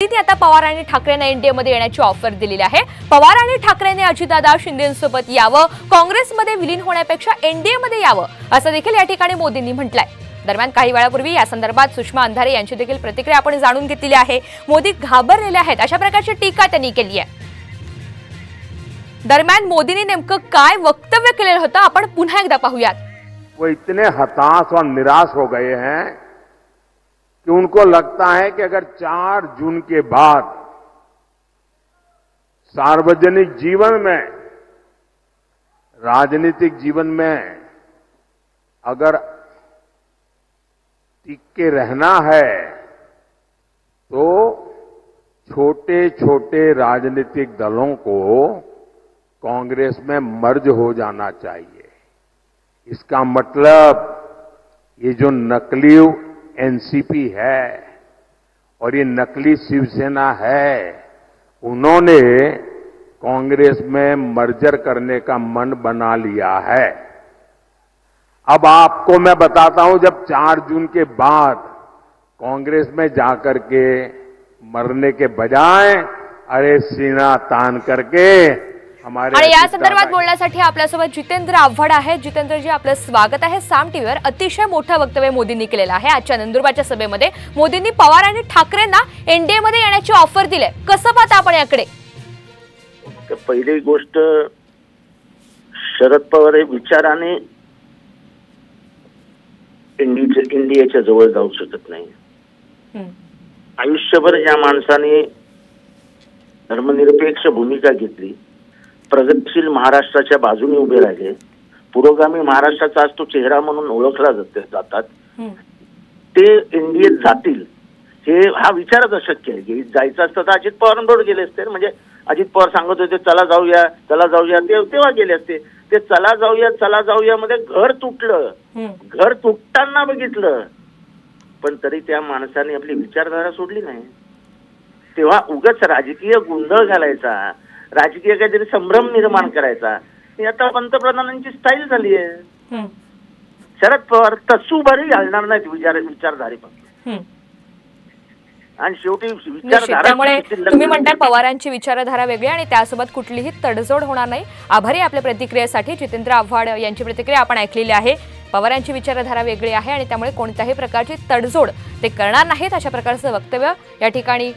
मोदींनी आता पवार आणि ठाकरेंना एनडीए मध्ये येण्याची ऑफर दिलेली आहे। पवार आणि ठाकरेंनी अजितदादा शिंदेंसोबत यावं, काँग्रेसमध्ये विलीन होण्यापेक्षा एनडीए मध्ये यावं असं देखील या ठिकाणी मोदींनी म्हटलंय। दरम्यान काही वेळापूर्वी या संदर्भात सुषमा अंधारे यांची देखील प्रतिक्रिया आपण जाणून घेतलेली आहे। मोदी घाबरलेले आहेत अशा प्रकारची टीका त्यांनी केली आहे। दरम्यान मोदींनी नेमकं काय वक्तव्य केलेलं होतं आपण पुन्हा एकदा पाहूयात। वो इतने हताश और निराश हो गए हैं कि उनको लगता है कि अगर 4 जून के बाद सार्वजनिक जीवन में, राजनीतिक जीवन में अगर टिक के रहना है तो छोटे छोटे राजनीतिक दलों को कांग्रेस में मर्ज हो जाना चाहिए। इसका मतलब ये जो नकली एनसीपी है और ये नकली शिवसेना है, उन्होंने कांग्रेस में मर्जर करने का मन बना लिया है। अब आपको मैं बताता हूं, जब 4 जून के बाद कांग्रेस में जाकर के मरने के बजाय अरे सीना तान करके आणि या संदर्भात बोलण्यासाठी आपल्यासोबत जितेंद्र आव्हाड आहे। जितेंद्रजी, आपलं स्वागत आहे साम टीव्हीवर। अतिशय मोठं वक्तव्य मोदींनी केलेलं आहे। आजच्या नंदुरबारच्या सभेमध्ये मोदींनी पवार आणि ठाकरेंना एनडीए मध्ये येण्याची ऑफर दिली। कसं पाहता आपण याकडे? पहिली गोष्ट, शरद पवार विचाराने एनडीएच्या जवळ जाऊ शकत नाही। आयुष्यभर ज्या माणसाने धर्मनिरपेक्ष भूमिका घेतली, प्रगतशील महाराष्ट्राच्या बाजूने उभे राहिले, पुरोगामी महाराष्ट्राचा आज तो चेहरा म्हणून ओळखला जातात, ते एनडीएत जातील हे हा विचारच अशक्य आहे। की जायचं असतं तर अजित पवारांबरोबर गेले असते। म्हणजे अजित पवार सांगत होते चला जाऊया चला जाऊया, तेव्हा गेले असते। ते चला जाऊया मध्ये घर तुटलं, घर तुटताना बघितलं, पण तरी त्या माणसाने आपली विचारधारा सोडली नाही। तेव्हा उगाच राजकीय गोंधळ घालायचा, राजकीय काहीतरी संभ्रम निर्माण करायचा, ही आता पंतप्रधानांची स्टाईल झाली आहे। शरद पवार तसूभरही घालणार नाहीत विचारधारेपासून। आणि शेवटी त्यामुळे तुम्ही म्हणताय पवारांची विचारधारा वेगळी आणि त्यासोबत कुठलीही तडजोड होणार नाही। आभारी आपल्या प्रतिक्रियेसाठी। जितेंद्र आव्हाड यांची प्रतिक्रिया आपण ऐकलेली आहे। पवारांची विचारधारा वेगळी आहे आणि त्यामुळे कोणत्याही प्रकारची तडजोड ते करणार नाहीत अशा प्रकारचं वक्तव्य या ठिकाणी